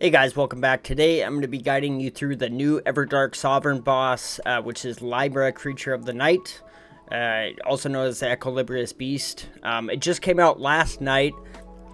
Hey guys, welcome back. Today I'm going to be guiding you through the new Everdark Sovereign boss, which is Libra Creature of the Night, also known as the Equilibrious Beast. It just came out last night.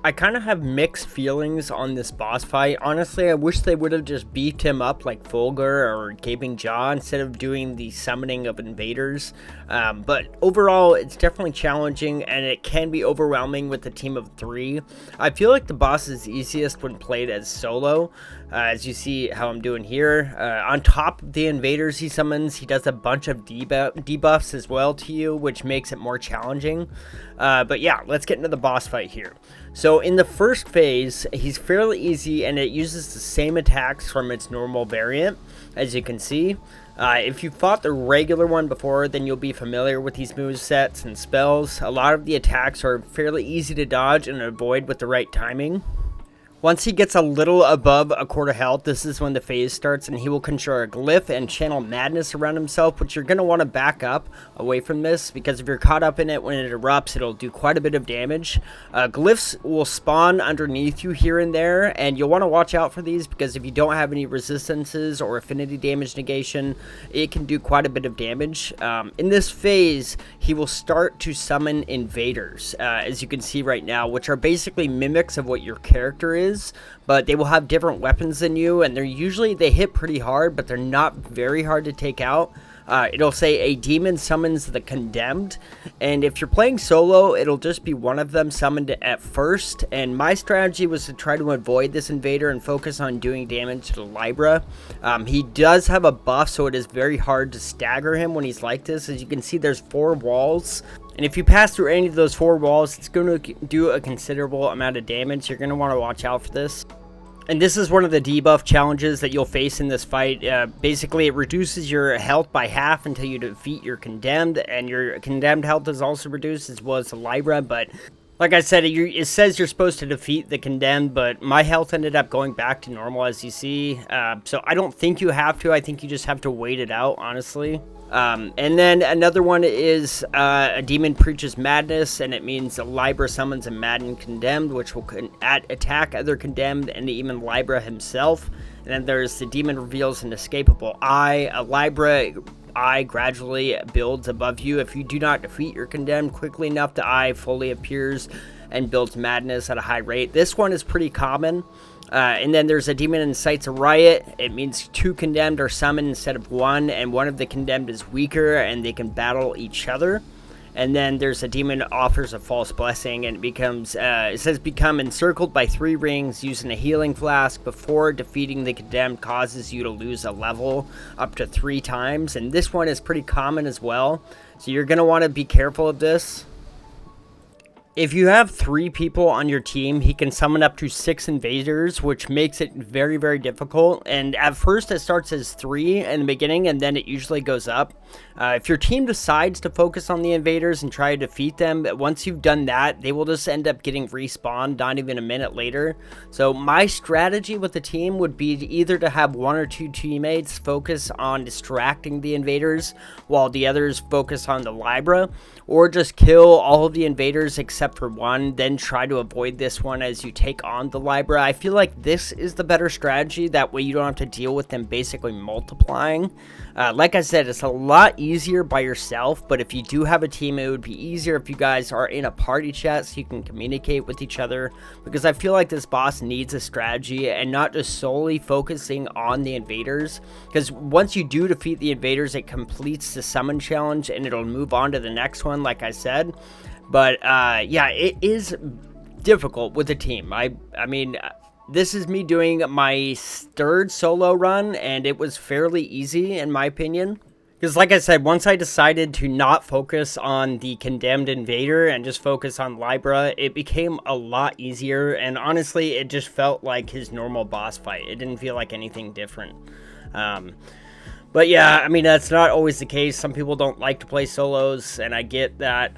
I kind of have mixed feelings on this boss fight. Honestly, I wish they would have just beefed him up like Fulgur or Gaping Jaw instead of doing the summoning of invaders. But overall, it's definitely challenging and it can be overwhelming with a team of 3. I feel like the boss is easiest when played as solo, as you see how I'm doing here. On top of the invaders he summons, he does a bunch of debuffs as well to you, which makes it more challenging. But yeah, let's get into the boss fight here. So in the first phase, he's fairly easy and it uses the same attacks from its normal variant, as you can see. If you fought the regular one before, then you'll be familiar with these movesets and spells. A lot of the attacks are fairly easy to dodge and avoid with the right timing. Once he gets a little above a quarter health, this is when the phase starts, and he will conjure a glyph and channel madness around himself, which you're going to want to back up away from this, because if you're caught up in it when it erupts, it'll do quite a bit of damage. Glyphs will spawn underneath you here and there, and you'll want to watch out for these, because if you don't have any resistances or affinity damage negation, it can do quite a bit of damage. In this phase, he will start to summon invaders, as you can see right now, which are basically mimics of what your character is. But they will have different weapons than you, and they hit pretty hard, but they're not very hard to take out. It'll say a demon summons the condemned, and if you're playing solo, it'll just be one of them summoned at first. And my strategy was to try to avoid this invader and focus on doing damage to Libra. He does have a buff, so it is very hard to stagger him when he's like this. As you can see, there's 4 walls. And if you pass through any of those 4 walls, it's going to do a considerable amount of damage. You're going to want to watch out for this. And this is one of the debuff challenges that you'll face in this fight. Basically, it reduces your health by half until you defeat your condemned. And your condemned health is also reduced, as well as the Libra. But like I said, it says you're supposed to defeat the condemned, but my health ended up going back to normal, as you see. So I don't think you have to. I think you just have to wait it out, honestly. And then another one is a demon preaches madness, and it means a Libra summons a maddened condemned, which will attack other condemned and even Libra himself. And then there's the demon reveals an escapable eye. A Libra eye gradually builds above you. If you do not defeat your condemned quickly enough, the eye fully appears and builds madness at a high rate. This one is pretty common. And then there's a demon incites a riot. It means 2 condemned are summoned instead of 1, and one of the condemned is weaker and they can battle each other. And then there's a demon offers a false blessing, and it becomes it says become encircled by 3 rings using a healing flask before defeating the condemned causes you to lose a level up to 3 times. And this one is pretty common as well, so you're going to want to be careful of this. If you have 3 people on your team, he can summon up to 6 invaders, which makes it very, very difficult. And at first it starts as 3 in the beginning, and then it usually goes up. If your team decides to focus on the invaders and try to defeat them, once you've done that, they will just end up getting respawned not even a minute later. So my strategy with the team would be either to have 1 or 2 teammates focus on distracting the invaders while the others focus on the Libra, or just kill all of the invaders except for 1, then try to avoid this one as you take on the Libra. I feel like this is the better strategy. That way you don't have to deal with them basically multiplying. Like I said, it's a lot easier by yourself, but if you do have a team, it would be easier if you guys are in a party chat so you can communicate with each other, because I feel like this boss needs a strategy and not just solely focusing on the invaders, because once you do defeat the invaders, it completes the summon challenge and it'll move on to the next one, like I said. But yeah, it is difficult with a team. I mean, this is me doing my 3rd solo run, and it was fairly easy in my opinion. Because like I said, once I decided to not focus on the condemned invader and just focus on Libra, it became a lot easier. And honestly, it just felt like his normal boss fight. It didn't feel like anything different. But yeah, I mean, that's not always the case. Some people don't like to play solos, and I get that.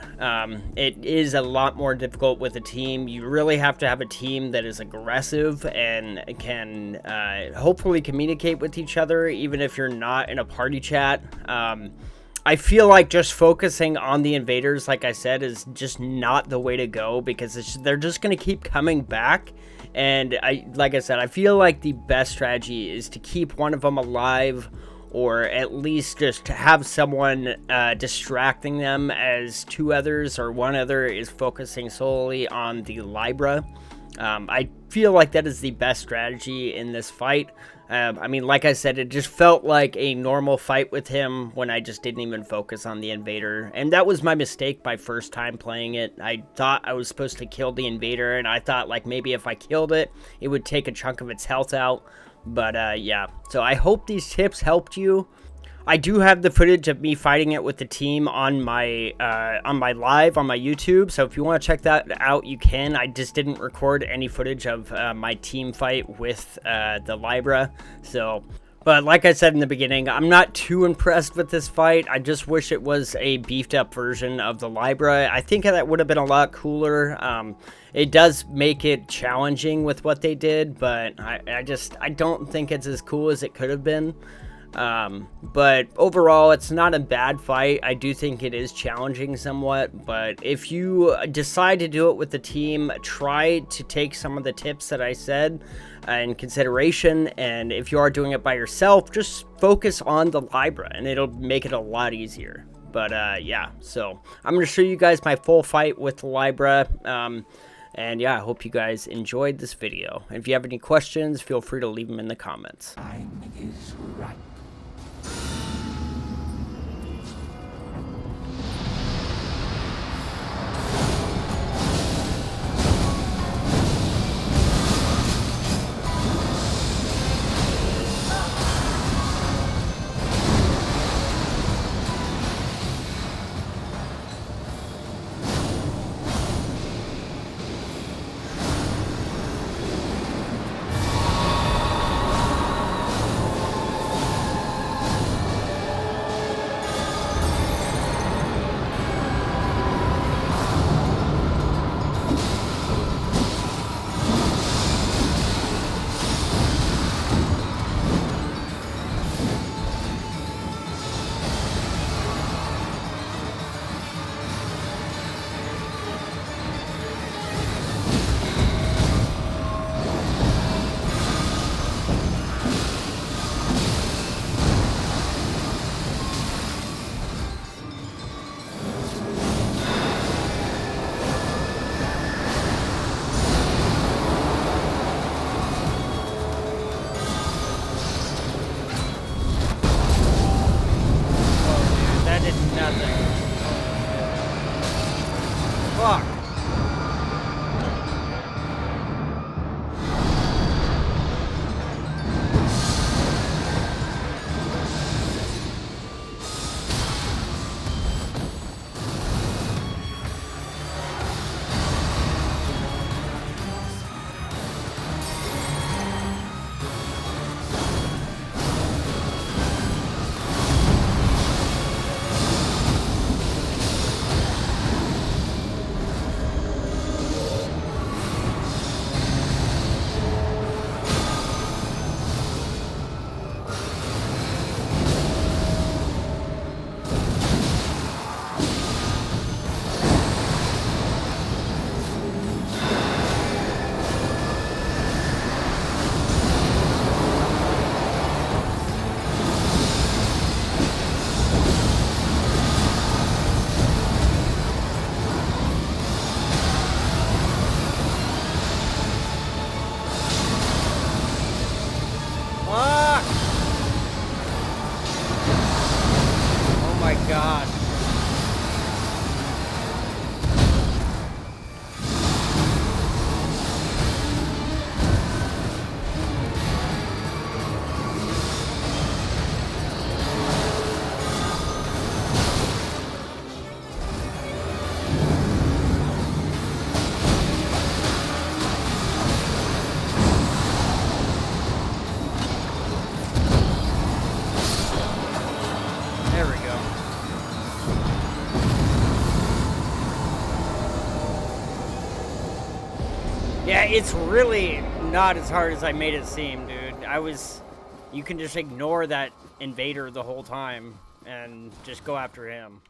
It is a lot more difficult with a team. You really have to have a team that is aggressive and can hopefully communicate with each other, even if you're not in a party chat. I feel like just focusing on the invaders, like I said, is just not the way to go, because they're just going to keep coming back. And like I said, I feel like the best strategy is to keep one of them alive, or at least just to have someone distracting them as two others or one other is focusing solely on the Libra. I feel like that is the best strategy in this fight. I mean, like I said, it just felt like a normal fight with him when I just didn't even focus on the invader. And that was my mistake my first time playing it. I thought I was supposed to kill the invader, and I thought like maybe if I killed it, it would take a chunk of its health out. But yeah, so I hope these tips helped you. I do have the footage of me fighting it with the team on my live on my YouTube, so if you want to check that out, you can. I just didn't record any footage of my team fight with the Libra, so... But like I said in the beginning, I'm not too impressed with this fight. I just wish it was a beefed up version of the Libra. I think that would have been a lot cooler. It does make it challenging with what they did, but I don't think it's as cool as it could have been. But overall, it's not a bad fight. I do think it is challenging somewhat, but if you decide to do it with the team, try to take some of the tips that I said in consideration, and if you are doing it by yourself, just focus on the Libra and it'll make it a lot easier. But yeah, so I'm going to show you guys my full fight with the Libra. And yeah, I hope you guys enjoyed this video. And if you have any questions, feel free to leave them in the comments. Time is right. Fuck. Oh my god. There we go. Yeah, it's really not as hard as I made it seem, dude. You can just ignore that invader the whole time, and just go after him.